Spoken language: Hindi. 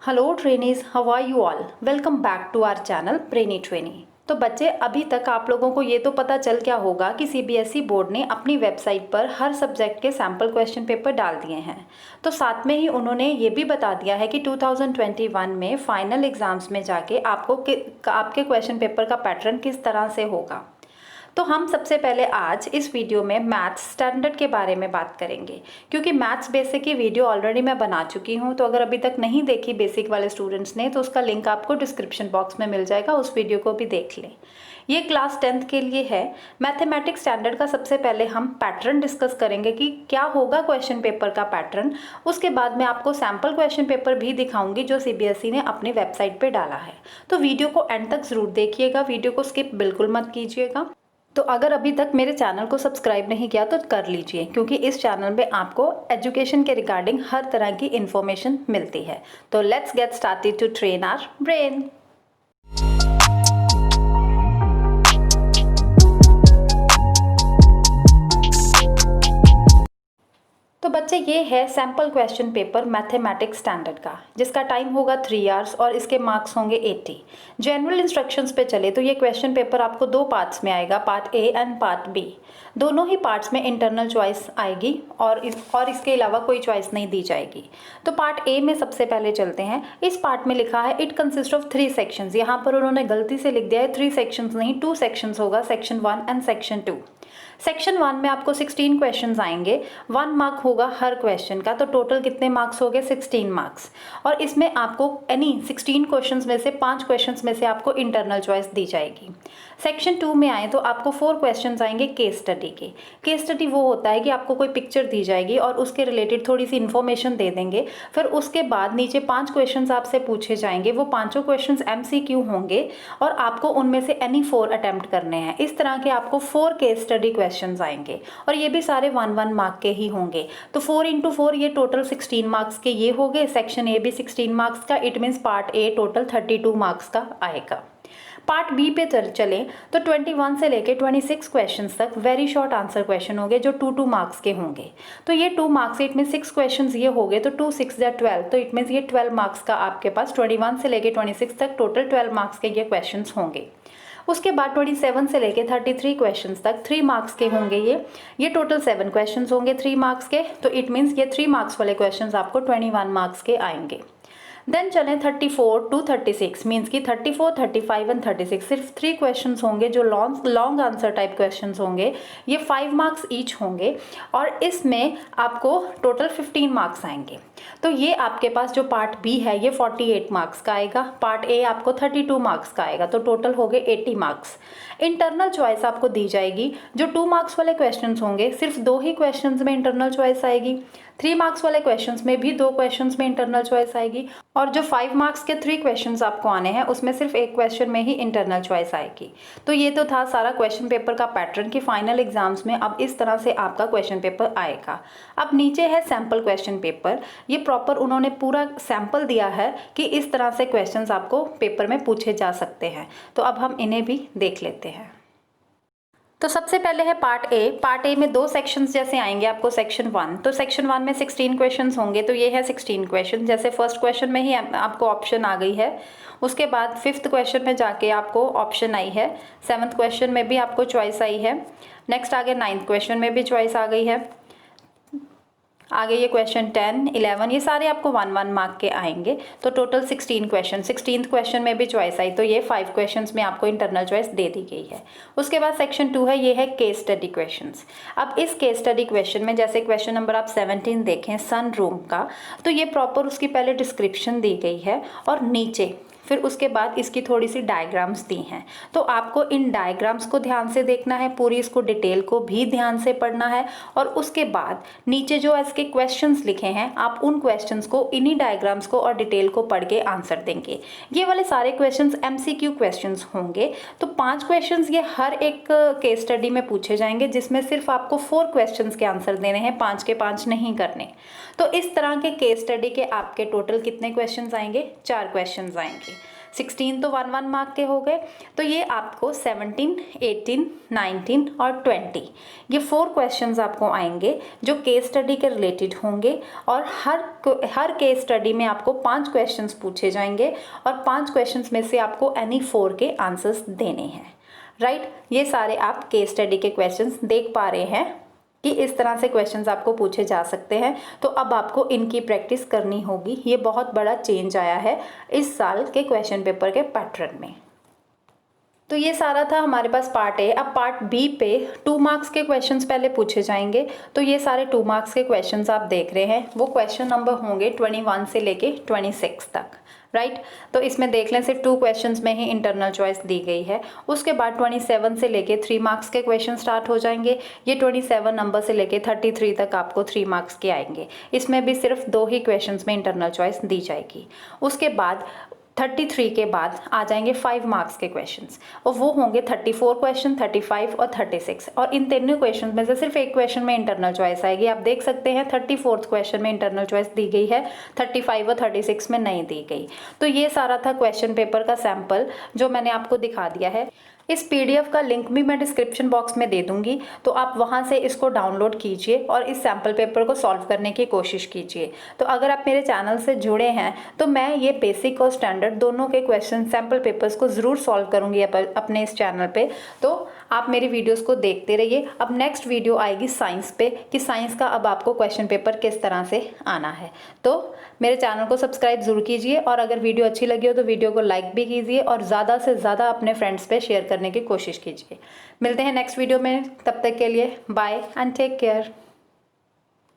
Hello trainees, how are you all. Welcome back to our channel brainy trainee. तो बच्चे, अभी तक आप लोगों को ये तो पता चल गया होगा कि सीबीएसई बोर्ड ने अपनी वेबसाइट पर हर सब्जेक्ट के सैम्पल क्वेश्चन पेपर डाल दिए हैं। तो साथ में ही उन्होंने ये भी बता दिया है कि 2021 में फाइनल एग्जाम्स में जाके आपके क्वेश्चन पेपर का पैटर्न किस तरह से होगा। तो हम सबसे पहले आज इस वीडियो में मैथ्स स्टैंडर्ड के बारे में बात करेंगे, क्योंकि मैथ्स बेसिक की वीडियो ऑलरेडी मैं बना चुकी हूँ। तो अगर अभी तक नहीं देखी बेसिक वाले स्टूडेंट्स ने, तो उसका लिंक आपको डिस्क्रिप्शन बॉक्स में मिल जाएगा, उस वीडियो को भी देख लें। ये क्लास 10th के लिए है। मैथमेटिक्स स्टैंडर्ड का सबसे पहले हम पैटर्न डिस्कस करेंगे कि क्या होगा क्वेश्चन पेपर का पैटर्न। उसके बाद मैं आपको सैम्पल क्वेश्चन पेपर भी दिखाऊंगी जो सीबीएसई ने अपनी वेबसाइट पे डाला है। तो वीडियो को एंड तक ज़रूर देखिएगा, वीडियो को स्किप बिल्कुल मत कीजिएगा। तो अगर अभी तक मेरे चैनल को सब्सक्राइब नहीं किया तो कर लीजिए, क्योंकि इस चैनल में आपको एजुकेशन के रिगार्डिंग हर तरह की इन्फॉर्मेशन मिलती है। तो let's get started to train our brain. तो बच्चे, ये है sample question paper mathematics standard का, जिसका टाइम होगा 3 आवर्स और इसके मार्क्स होंगे 80। जनरल इंस्ट्रक्शंस पे चले तो ये क्वेश्चन पेपर आपको 2 पार्ट्स में आएगा, part A and part B. दोनों ही पार्ट्स में इंटरनल चॉइस आएगी और इसके अलावा कोई चॉइस नहीं दी जाएगी। तो पार्ट ए में सबसे पहले चलते हैं। इस पार्ट में लिखा है इट कंसिस्ट ऑफ 3 सेक्शंस। यहाँ पर उन्होंने गलती से लिख दिया है 3 सेक्शंस नहीं, 2 सेक्शंस होगा, सेक्शन 1 एंड सेक्शन 2। सेक्शन 1 में आपको 16 क्वेश्चंस आएंगे, 1 मार्क होगा हर क्वेश्चन का। तो टोटल कितने मार्क्स हो गए? 16 मार्क्स। और इसमें आपको 16 क्वेश्चंस में से 5 क्वेश्चंस में से आपको इंटरनल चॉइस दी जाएगी। सेक्शन 2 में आए तो आपको 4 क्वेश्चंस आएंगे केस स्टडी के। केस स्टडी वो होता है कि आपको कोई पिक्चर दी जाएगी और उसके रिलेटेड थोड़ी सी इन्फॉर्मेशन दे देंगे। फिर उसके बाद नीचे 5 क्वेश्चंस आपसे पूछे जाएंगे। वो पांचों क्वेश्चंस MCQ होंगे और आपको उनमें से एनी 4 अटेम्प्ट करने हैं। इस तरह के आपको 4 केस स्टडी क्वेश्चंस आएंगे और ये भी सारे 1-1 मार्क के ही होंगे। तो 4 × 4 ये टोटल 16 मार्क्स के ये हो गए। सेक्शन ए भी 16 मार्क्स का, it means part A total 32 marks का आएगा। पार्ट बी पे चलें तो 21 से लेके 26 क्वेश्चंस तक वेरी शॉर्ट आंसर क्वेश्चन होंगे जो 2-2 मार्क्स के होंगे। तो ये 2 मार्क्स, इट मीन 6 क्वेश्चंस ये हो गए, तो 2 6 या 12, तो इट मीन्स ये 12 मार्क्स का आपके पास 21 से लेके 26 तक टोटल 12 मार्क्स के ये क्वेश्चंस होंगे। उसके बाद 27 से लेके 33 क्वेश्चंस तक 3 मार्क्स के होंगे। ये टोटल 7 क्वेश्चंस होंगे 3 मार्क्स के। तो इट मीन्स ये 3 मार्क्स वाले क्वेश्चंस आपको 21 मार्क्स के आएंगे। देन चलें 34 to 36, मीन्स की 34, 35 एंड 36 सिर्फ 3 क्वेश्चंस होंगे जो लॉन्ग आंसर टाइप क्वेश्चंस होंगे। ये 5 मार्क्स ईच होंगे और इसमें आपको टोटल 15 मार्क्स आएंगे। तो ये आपके पास जो पार्ट बी है ये 48 मार्क्स का आएगा। पार्ट ए आपको 32 मार्क्स का आएगा, तो टोटल हो गए 80 मार्क्स। इंटरनल चॉइस आपको दी जाएगी। जो 2 मार्क्स वाले क्वेश्चंस होंगे सिर्फ 2 ही क्वेश्चंस में इंटरनल चॉइस आएगी। 3 मार्क्स वाले क्वेश्चंस में भी 2 क्वेश्चंस में इंटरनल चॉइस आएगी। और जो 5 मार्क्स के 3 क्वेश्चंस आपको आने हैं उसमें सिर्फ 1 क्वेश्चन में ही इंटरनल चॉइस आएगी। तो ये तो था सारा क्वेश्चन पेपर का पैटर्न कि फाइनल एग्जाम्स में अब इस तरह से आपका क्वेश्चन पेपर आएगा। अब नीचे है सैम्पल क्वेश्चन पेपर। ये प्रॉपर उन्होंने पूरा सैम्पल दिया है कि इस तरह से क्वेश्चंस आपको पेपर में पूछे जा सकते हैं। तो अब हम इन्हें भी देख लेते हैं। तो सबसे पहले है पार्ट ए। पार्ट ए में 2 सेक्शंस जैसे आएंगे आपको। सेक्शन 1, तो सेक्शन 1 में 16 क्वेश्चंस होंगे। तो ये है 16 क्वेश्चन, जैसे फर्स्ट क्वेश्चन में ही आपको ऑप्शन आ गई है। उसके बाद 5th क्वेश्चन में जाके आपको ऑप्शन आई है। 7th क्वेश्चन में भी आपको चॉइस आई है। नेक्स्ट आगे 9th क्वेश्चन में भी चॉइस आ गई है। आगे ये क्वेश्चन 10, 11, ये सारे आपको 1-1 मार्क के आएंगे। तो टोटल 16 क्वेश्चन। 16th क्वेश्चन में भी चॉइस आई, तो ये 5 क्वेश्चंस में आपको इंटरनल चॉइस दे दी गई है। उसके बाद सेक्शन 2 है, ये है केस स्टडी क्वेश्चंस। अब इस केस स्टडी क्वेश्चन में जैसे क्वेश्चन नंबर आप 17 देखें सन रूम का, तो ये प्रॉपर उसकी पहले डिस्क्रिप्शन दी गई है और नीचे फिर उसके बाद इसकी थोड़ी सी डायग्राम्स दी हैं। तो आपको इन डायग्राम्स को ध्यान से देखना है, पूरी इसको डिटेल को भी ध्यान से पढ़ना है। और उसके बाद नीचे जो इसके क्वेश्चंस लिखे हैं, आप उन क्वेश्चंस को इन्हीं डायग्राम्स को और डिटेल को पढ़ के आंसर देंगे। ये वाले सारे क्वेश्चंस MCQ क्वेश्चंस होंगे। तो 5 क्वेश्चंस ये हर एक केस स्टडी में पूछे जाएंगे, जिसमें सिर्फ आपको 4 क्वेश्चंस के आंसर देने हैं, 5 के 5 नहीं करने। तो इस तरह के केस स्टडी के आपके टोटल कितने क्वेश्चंस आएंगे? 4 क्वेश्चंस आएंगे। 16 तो 1 1 मार्क के हो गए। तो ये आपको 17, 18, 19 और 20 ये 4 क्वेश्चंस आपको आएंगे जो केस स्टडी के रिलेटेड होंगे और हर केस स्टडी में आपको 5 क्वेश्चंस पूछे जाएंगे और 5 क्वेश्चंस में से आपको एनी 4 के आंसर्स देने हैं। राइट, ये सारे आप केस स्टडी के क्वेश्चंस देख पा रहे हैं कि इस तरह से क्वेश्चंस आपको पूछे जा सकते हैं। तो अब आपको इनकी प्रैक्टिस करनी होगी। ये बहुत बड़ा चेंज आया है इस साल के क्वेश्चन पेपर के पैटर्न में। तो ये सारा था हमारे पास पार्ट ए। अब पार्ट बी पे 2 मार्क्स के क्वेश्चंस पहले पूछे जाएंगे। तो ये सारे 2 मार्क्स के क्वेश्चंस आप देख रहे हैं, वो क्वेश्चन नंबर होंगे 21 से लेके 26 तक। राइट, तो इसमें देख लें सिर्फ 2 क्वेश्चंस में ही इंटरनल चॉइस दी गई है। उसके बाद 27 से लेके 3 मार्क्स के क्वेश्चन स्टार्ट हो जाएंगे। ये 27 नंबर से लेके 33 तक आपको 3 मार्क्स के आएंगे। इसमें भी सिर्फ 2 ही क्वेश्चंस में इंटरनल चॉइस दी जाएगी। उसके बाद 33 के बाद आ जाएंगे 5 मार्क्स के क्वेश्चंस और वो होंगे 34 क्वेश्चन, 35 और 36। और इन तीनों क्वेश्चन में से सिर्फ एक क्वेश्चन में इंटरनल चॉइस आएगी। आप देख सकते हैं 34th क्वेश्चन में इंटरनल चॉइस दी गई है, 35 और 36 में नहीं दी गई। तो ये सारा था क्वेश्चन पेपर का सैंपल जो मैंने आपको दिखा दिया है। इस पीडीएफ का लिंक भी मैं डिस्क्रिप्शन बॉक्स में दे दूंगी, तो आप वहां से इसको डाउनलोड कीजिए और इस सैम्पल पेपर को सॉल्व करने की कोशिश कीजिए। तो अगर आप मेरे चैनल से जुड़े हैं तो मैं ये बेसिक और स्टैंडर्ड दोनों के क्वेश्चन सैम्पल पेपर्स को ज़रूर सॉल्व करूंगी अपने इस चैनल पे। तो आप मेरी वीडियोस को देखते रहिए। अब नेक्स्ट वीडियो आएगी साइंस पे कि साइंस का अब आपको क्वेश्चन पेपर किस तरह से आना है। तो मेरे चैनल को सब्सक्राइब जरूर कीजिए और अगर वीडियो अच्छी लगी हो तो वीडियो को लाइक भी कीजिए और ज़्यादा से ज़्यादा अपने फ्रेंड्स पे शेयर करने की कोशिश कीजिए। मिलते हैं नेक्स्ट वीडियो में, तब तक के लिए बाय एंड टेक केयर।